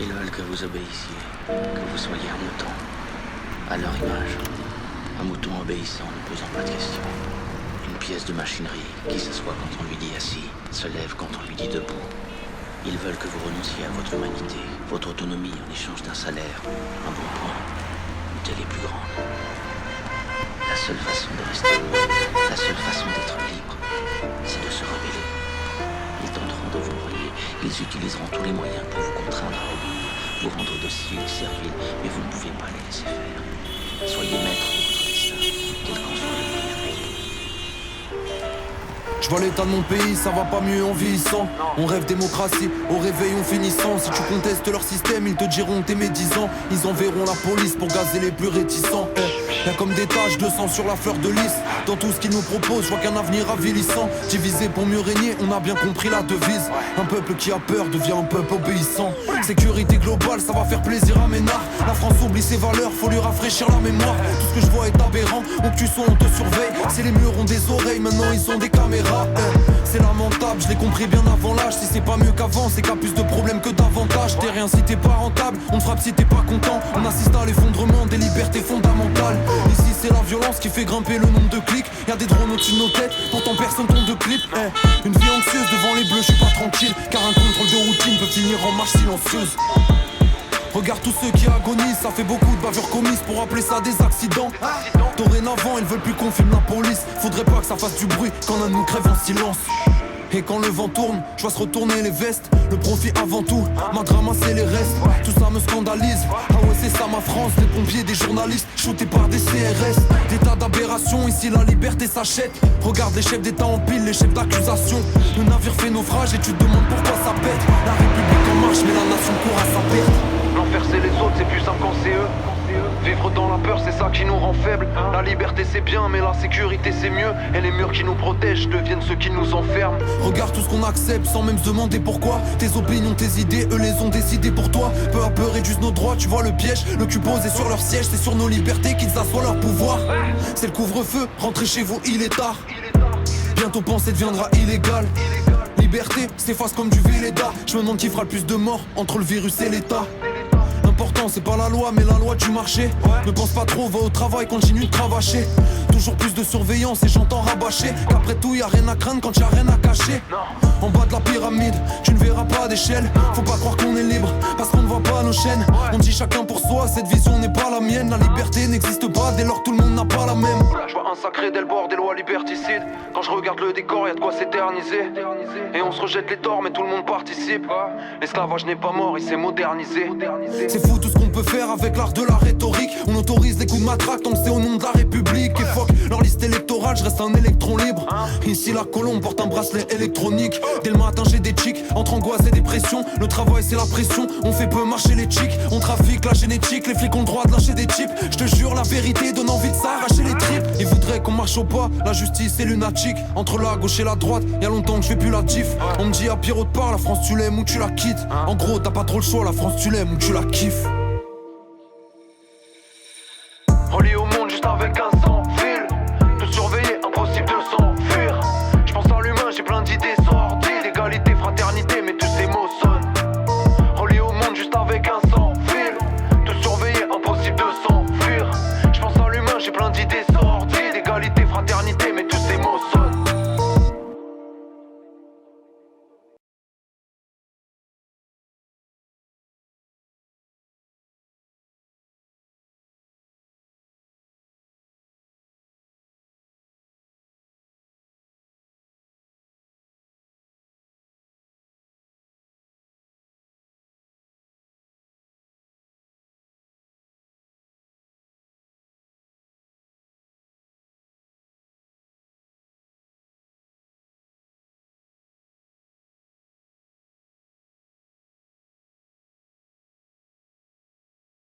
Ils veulent que vous obéissiez, que vous soyez un mouton, à leur image. Un mouton obéissant, ne posant pas de questions. Une pièce de machinerie qui s'assoit quand on lui dit assis, se lève quand on lui dit debout. Ils veulent que vous renonciez à votre humanité, votre autonomie en échange d'un salaire, un bon point, une télé plus grande. La seule façon de rester heureux, la seule façon d'être libre, c'est de se rebeller. Ils tenteront de vous relier, ils utiliseront tous les moyens pour vous contraindre à obéir, vous rendre docile et servile, mais vous ne pouvez pas les laisser faire. Soyez maître de votre destin, quel qu'en soit le prix à payer. Je vois l'état de mon pays, ça va pas mieux en vieillissant. On rêve démocratie, au réveil on finissant. Si tu contestes leur système, ils te diront t'es médisant. Ils enverront la police pour gazer les plus réticents. Y'a comme des taches de sang sur la fleur de lys. Dans tout ce qu'ils nous proposent, je vois qu'un avenir avilissant. Divisé pour mieux régner, on a bien compris la devise. Un peuple qui a peur devient un peuple obéissant. Sécurité globale, ça va faire plaisir à Ménard. La France oublie ses valeurs, faut lui rafraîchir la mémoire. Tout ce que je vois est aberrant, où que tu sois on te surveille. Si les murs ont des oreilles, maintenant ils ont des caméras. C'est lamentable, je l'ai compris bien avant l'âge. Si c'est pas mieux qu'avant, c'est qu'à plus de problèmes que d'avantages. T'es rien si t'es pas rentable, on te frappe si t'es pas content. On assiste à l'effondrement des libertés fondamentales. Ici c'est la violence qui fait grimper le nombre de clics. Y'a des drones au-dessus de nos têtes, pourtant personne tourne de clip. Une vie anxieuse devant les bleus, je suis pas tranquille. Car un contrôle de routine peut finir en marche silencieuse. Regarde tous ceux qui agonisent, ça fait beaucoup de bavures commises pour appeler ça des accidents. Dorénavant, ils veulent plus qu'on filme la police. Faudrait pas que ça fasse du bruit quand l'un nous crève en silence. Et quand le vent tourne, je vois se retourner les vestes. Le profit avant tout, ma drama c'est les restes. Tout ça me scandalise, ah ouais c'est ça ma France. Des pompiers, des journalistes, shootés par des CRS. Des tas d'aberrations, ici la liberté s'achète. Regarde les chefs d'état en pile, les chefs d'accusation. Le navire fait naufrage et tu te demandes pourquoi ça pète. La République en marche mais la nation court à sa perte. L'enfer c'est les autres, c'est plus simple quand c'est eux. Vivre dans la peur c'est ça qui nous rend faibles. La liberté c'est bien mais la sécurité c'est mieux. Et les murs qui nous protègent deviennent ceux qui nous enferment. Regarde tout ce qu'on accepte sans même se demander pourquoi. Tes opinions, tes idées, eux les ont décidées pour toi. Peu à peu réduisent nos droits, tu vois le piège. Le cul posé sur leur siège, c'est sur nos libertés qu'ils assoient leur pouvoir. C'est le couvre-feu, rentrez chez vous, il est tard. Bientôt penser deviendra illégal. Liberté s'efface comme du Véleda. Je me demande qui fera le plus de morts entre le virus et l'État. L'important c'est pas la loi mais la loi du marché. Ne pense pas trop, va au travail, continue de cravacher. Toujours plus de surveillance et j'entends rabâcher qu'après tout y'a rien à craindre quand y'a rien à cacher. En bas de la pyramide, tu ne verras pas d'échelle. Faut pas croire qu'on est libre parce qu'on ne voit pas nos chaînes. On dit chacun pour soi, cette vision n'est pas la mienne. La liberté n'existe pas dès lors que tout le monde n'a pas la même. Je vois un sacré dès le bord des lois liberticides. Quand je regarde le décor y'a de quoi s'éterniser. Et on se rejette les torts mais tout le monde participe. L'esclavage n'est pas mort, il s'est modernisé. C'est fou tout ce qu'on peut faire avec l'art de la rhétorique. On autorise les coups de matraque tant que c'est au nom de la République. Et fuck leur liste électorale, je reste un électron libre. Ici la colombe porte un bracelet électronique. Dès le matin j'ai des tics, entre angoisse et dépression. Le travail c'est la pression, on fait peu marcher les chics. On trafique la génétique, les flics ont le droit de lâcher des types. Je te jure la vérité donne envie de s'arracher les tripes. Ils voudraient qu'on marche au pas, la justice est lunatique. Entre la gauche et la droite, y'a longtemps que je fais plus la diff. On me dit à Pierrot de part, la France tu l'aimes ou tu la quittes. En gros t'as pas trop le choix, la France tu l'aimes ou tu la kiffes. Relié au monde juste avec un